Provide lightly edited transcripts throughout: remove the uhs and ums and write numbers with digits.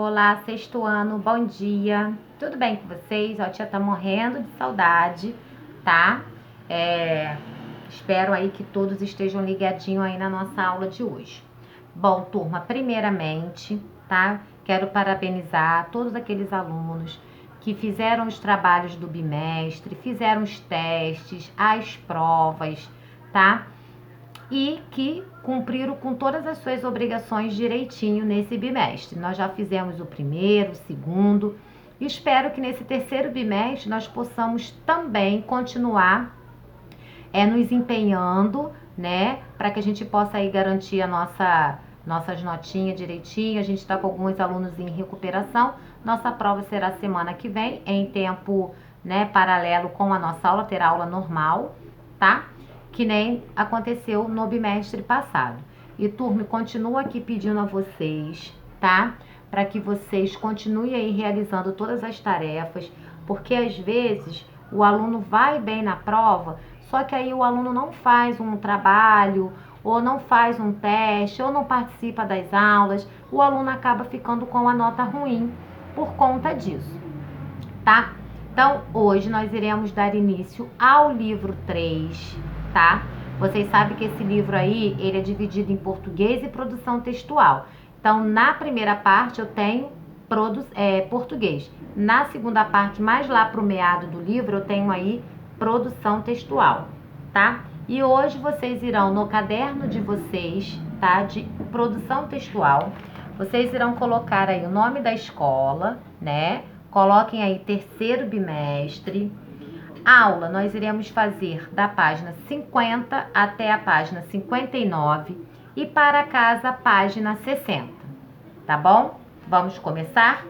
Olá, sexto ano, bom dia. Tudo bem com vocês? Ó, a tia tá morrendo de saudade, tá? Espero aí que todos estejam ligadinhos aí na nossa aula de hoje. Bom, turma, primeiramente, tá? Quero parabenizar todos aqueles alunos que fizeram os trabalhos do bimestre, fizeram os testes, as provas, tá? E que cumpriram com todas as suas obrigações direitinho nesse bimestre. Nós já fizemos o primeiro, o segundo, e espero que nesse terceiro bimestre nós possamos também continuar nos empenhando, né, para que a gente possa aí garantir nossas notinhas direitinho. A gente está com alguns alunos em recuperação. Nossa prova será semana que vem, em tempo, né, paralelo com a nossa aula, terá aula normal, tá? Que nem aconteceu no bimestre passado. E turma, continuo aqui pedindo a vocês, tá? Para que vocês continuem aí realizando todas as tarefas, porque às vezes o aluno vai bem na prova, só que aí o aluno não faz um trabalho, ou não faz um teste, ou não participa das aulas, o aluno acaba ficando com a nota ruim por conta disso, tá? Então, hoje nós iremos dar início ao livro 3, tá? Vocês sabem que esse livro aí, ele é dividido em português e produção textual. Então, na primeira parte eu tenho português. Na segunda parte, mais lá pro meado do livro, eu tenho aí produção textual, tá? E hoje vocês irão no caderno de vocês, tá? De produção textual, vocês irão colocar aí o nome da escola, né? Coloquem aí terceiro bimestre. Aula, nós iremos fazer da página 50 até a página 59 e para casa, página 60, tá bom? Vamos começar?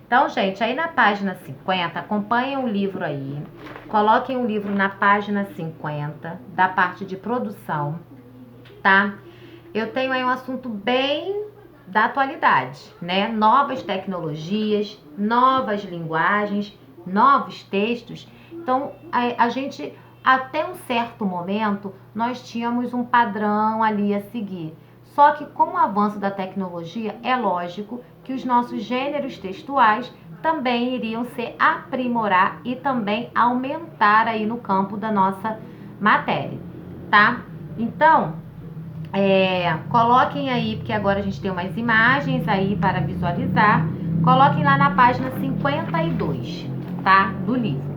Então, gente, aí na página 50, acompanhem o livro aí, coloquem o livro na página 50, da parte de produção, tá? Eu tenho aí um assunto bem da atualidade, né? Novas tecnologias, novas linguagens, novos textos. Então, a gente, até um certo momento, nós tínhamos um padrão ali a seguir. Só que com o avanço da tecnologia, é lógico que os nossos gêneros textuais também iriam se aprimorar e também aumentar aí no campo da nossa matéria, tá? Então, coloquem aí, porque agora a gente tem umas imagens aí para visualizar. Coloquem lá na página 52, tá? Do livro,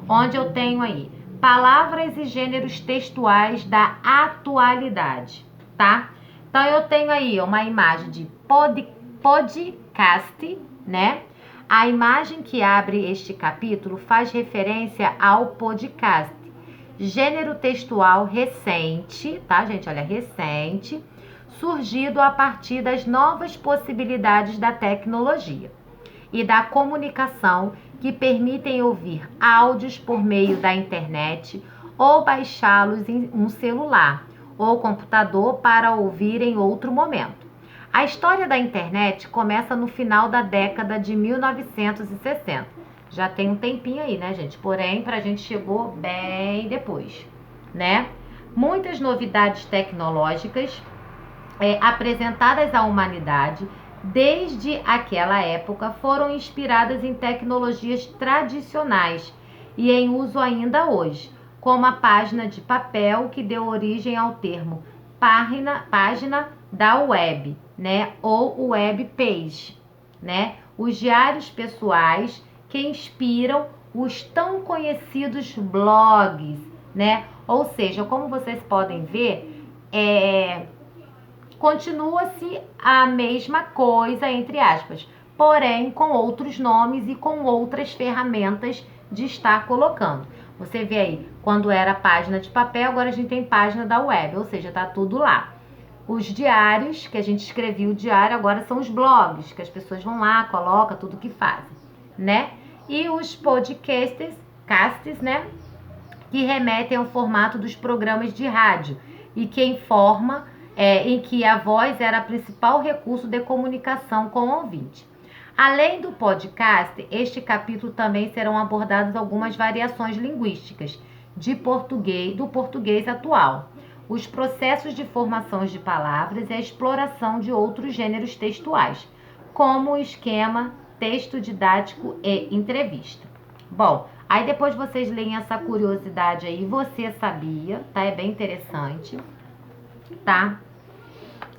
onde eu tenho aí palavras e gêneros textuais da atualidade, tá? Então, eu tenho aí uma imagem de podcast, né? A imagem que abre este capítulo faz referência ao podcast, gênero textual recente, tá, gente? Olha, recente, surgido a partir das novas possibilidades da tecnologia e da comunicação que permitem ouvir áudios por meio da internet ou baixá-los em um celular ou computador para ouvir em outro momento. A história da internet começa no final da década de 1960. Já tem um tempinho aí, né, gente? Porém, pra gente chegou bem depois, né? Muitas novidades tecnológicas apresentadas à humanidade desde aquela época foram inspiradas em tecnologias tradicionais e em uso ainda hoje, como a página de papel que deu origem ao termo página da web, né? Ou web page, né? Os diários pessoais que inspiram os tão conhecidos blogs, né? Ou seja, como vocês podem ver, continua-se a mesma coisa, entre aspas, porém com outros nomes e com outras ferramentas de estar colocando. Você vê aí, quando era página de papel, agora a gente tem página da web, ou seja, tá tudo lá. Os diários, que a gente escrevia o diário, agora são os blogs, que as pessoas vão lá, colocam tudo que fazem, né? E os podcasts, né? Que remetem ao formato dos programas de rádio e que informa em que a voz era o principal recurso de comunicação com o ouvinte. Além do podcast, este capítulo também serão abordadas algumas variações linguísticas do português atual, os processos de formação de palavras e a exploração de outros gêneros textuais, como o esquema texto didático e entrevista. Bom, aí depois vocês leem essa curiosidade aí, você sabia, tá? É bem interessante, tá?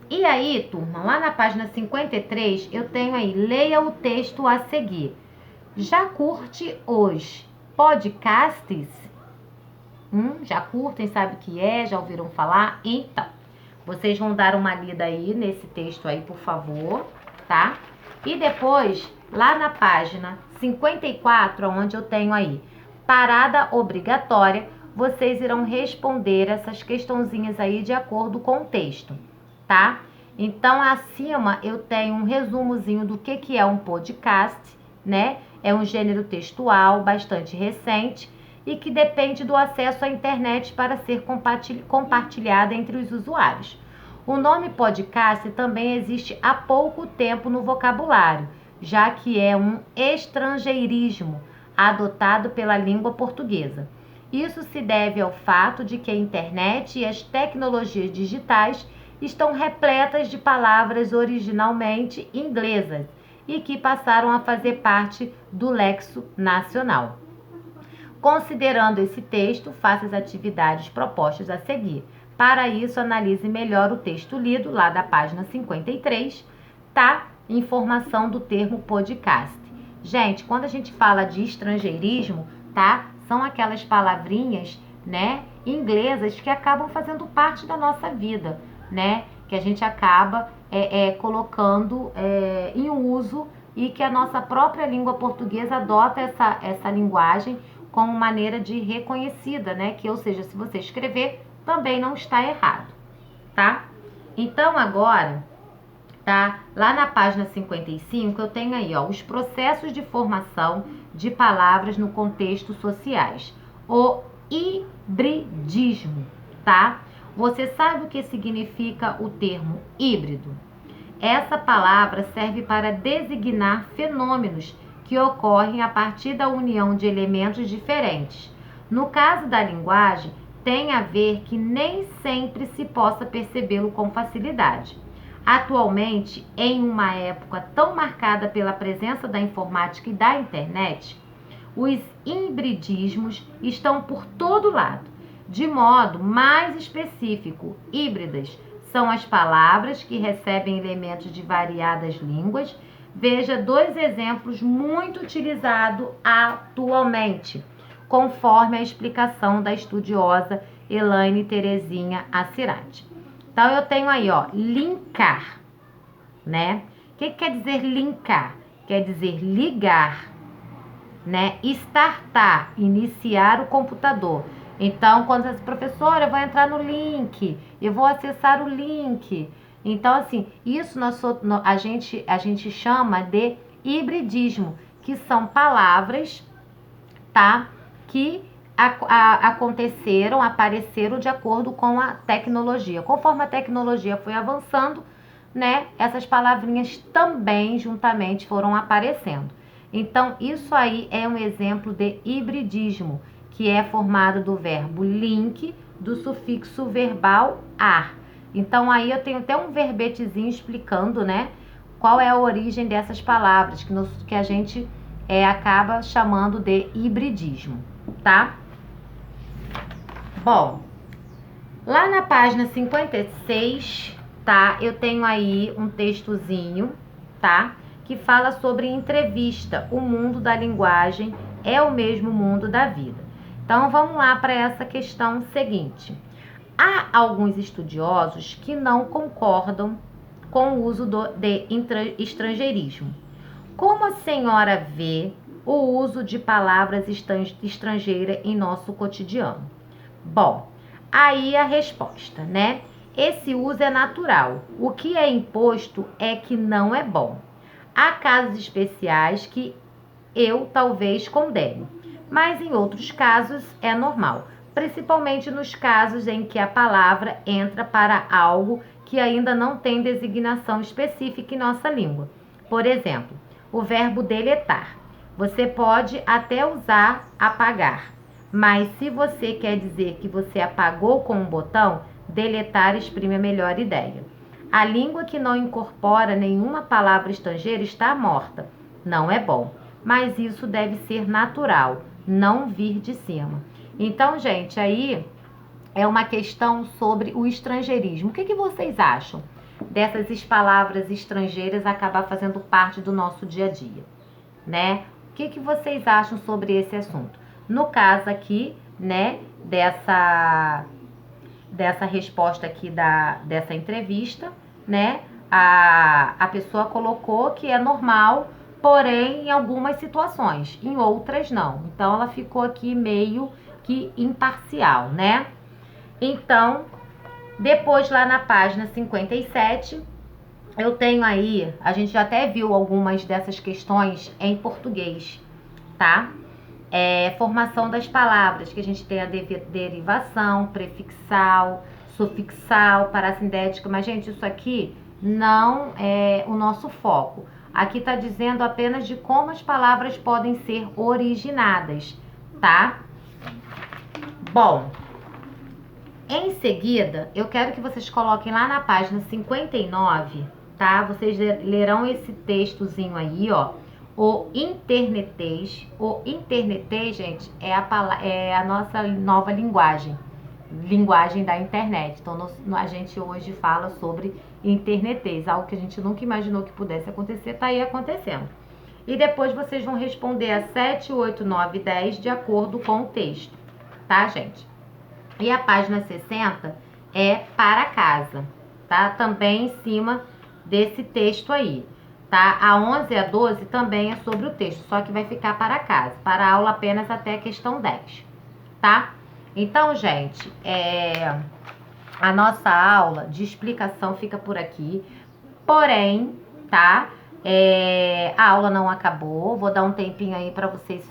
E aí, turma, lá na página 53, eu tenho aí, leia o texto a seguir. Já curte os podcasts? Já curtem, sabe o que é? Já ouviram falar? Então, vocês vão dar uma lida aí nesse texto aí, por favor, tá? E depois, lá na página 54, onde eu tenho aí, parada obrigatória, vocês irão responder essas questãozinhas aí de acordo com o texto, tá? Então, acima eu tenho um resumozinho do que é um podcast, né? É um gênero textual bastante recente e que depende do acesso à internet para ser compartilhada entre os usuários. O nome podcast também existe há pouco tempo no vocabulário, já que é um estrangeirismo adotado pela língua portuguesa. Isso se deve ao fato de que a internet e as tecnologias digitais estão repletas de palavras originalmente inglesas e que passaram a fazer parte do léxico nacional. Considerando esse texto, faça as atividades propostas a seguir. Para isso, analise melhor o texto lido, lá da página 53, tá? Informação do termo podcast. Gente, quando a gente fala de estrangeirismo, tá? São aquelas palavrinhas, né, inglesas que acabam fazendo parte da nossa vida, né? Que a gente acaba colocando em uso e que a nossa própria língua portuguesa adota essa linguagem como maneira de reconhecida, né? Que, ou seja, se você escrever, também não está errado, tá? Então, agora, tá? Lá na página 55, eu tenho aí, ó, os processos de formação de palavras no contexto sociais. O hibridismo, tá? Você sabe o que significa o termo híbrido? Essa palavra serve para designar fenômenos que ocorrem a partir da união de elementos diferentes. No caso da linguagem, tem a ver que nem sempre se possa percebê-lo com facilidade. Atualmente, em uma época tão marcada pela presença da informática e da internet, os hibridismos estão por todo lado. De modo mais específico, híbridas são as palavras que recebem elementos de variadas línguas. Veja dois exemplos muito utilizados atualmente, conforme a explicação da estudiosa Elaine Terezinha Assirati. Então, eu tenho aí, ó, linkar, né? O que quer dizer linkar? Quer dizer ligar, né? Startar, iniciar o computador. Então, quando você, professora, eu vou entrar no link, eu vou acessar o link. Então, assim, isso a gente chama de hibridismo, que são palavras, tá? Que apareceram de acordo com a tecnologia. Conforme a tecnologia foi avançando, né? Essas palavrinhas também juntamente foram aparecendo. Então, isso aí é um exemplo de hibridismo, que é formado do verbo link, do sufixo verbal ar. Então, aí eu tenho até um verbetezinho explicando, né, qual é a origem dessas palavras, que a gente acaba chamando de hibridismo, tá? Bom, lá na página 56, tá, eu tenho aí um textozinho, tá, que fala sobre entrevista. O mundo da linguagem é o mesmo mundo da vida. Então, vamos lá para essa questão seguinte. Há alguns estudiosos que não concordam com o uso de estrangeirismo. Como a senhora vê o uso de palavras estrangeiras em nosso cotidiano? Bom, aí a resposta, né? Esse uso é natural. O que é imposto é que não é bom. Há casos especiais que eu talvez condene, mas em outros casos é normal, principalmente nos casos em que a palavra entra para algo que ainda não tem designação específica em nossa língua. Por exemplo, o verbo deletar. Você pode até usar apagar, mas se você quer dizer que você apagou com um botão, deletar exprime a melhor ideia. A língua que não incorpora nenhuma palavra estrangeira está morta. Não é bom. Mas isso deve ser natural, não vir de cima. Então, gente, aí é uma questão sobre o estrangeirismo. O que vocês acham dessas palavras estrangeiras acabar fazendo parte do nosso dia a dia, né? O que vocês acham sobre esse assunto? No caso aqui, né, dessa resposta aqui dessa entrevista, né, a pessoa colocou que é normal, porém em algumas situações, em outras não. Então ela ficou aqui meio que imparcial, né? Então, depois lá na página 57, eu tenho aí, a gente já até viu algumas dessas questões em português, tá? Formação das palavras, que a gente tem a derivação, prefixal, sufixal, parassindética, mas, gente, isso aqui não é o nosso foco. Aqui tá dizendo apenas de como as palavras podem ser originadas, tá? Bom, em seguida, eu quero que vocês coloquem lá na página 59, tá? Vocês lerão esse textozinho aí, ó. O internetês. O internetês, gente, é a nossa nova linguagem da internet. Então, a gente hoje fala sobre internetês, algo que a gente nunca imaginou que pudesse acontecer, tá aí acontecendo. E depois vocês vão responder a 7, 8, 9 e 10 de acordo com o texto, tá, gente? E a página 60 é para casa, tá? Também em cima desse texto aí, tá? A 11 e a 12 também é sobre o texto, só que vai ficar para casa, para a aula apenas até a questão 10, tá? Então, gente, a nossa aula de explicação fica por aqui, porém, tá? A aula não acabou, vou dar um tempinho aí para vocês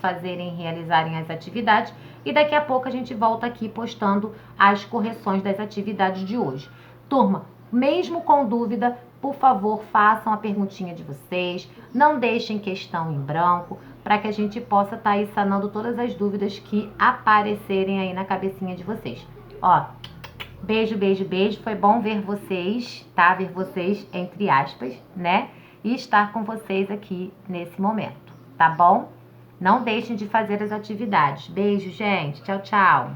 realizarem as atividades e daqui a pouco a gente volta aqui postando as correções das atividades de hoje. Turma, mesmo com dúvida, por favor, façam a perguntinha de vocês, não deixem questão em branco, para que a gente possa estar aí sanando todas as dúvidas que aparecerem aí na cabecinha de vocês. Ó, beijo, beijo, beijo, foi bom ver vocês, tá? Ver vocês, entre aspas, né? E estar com vocês aqui nesse momento, tá bom? Não deixem de fazer as atividades. Beijo, gente. Tchau, tchau.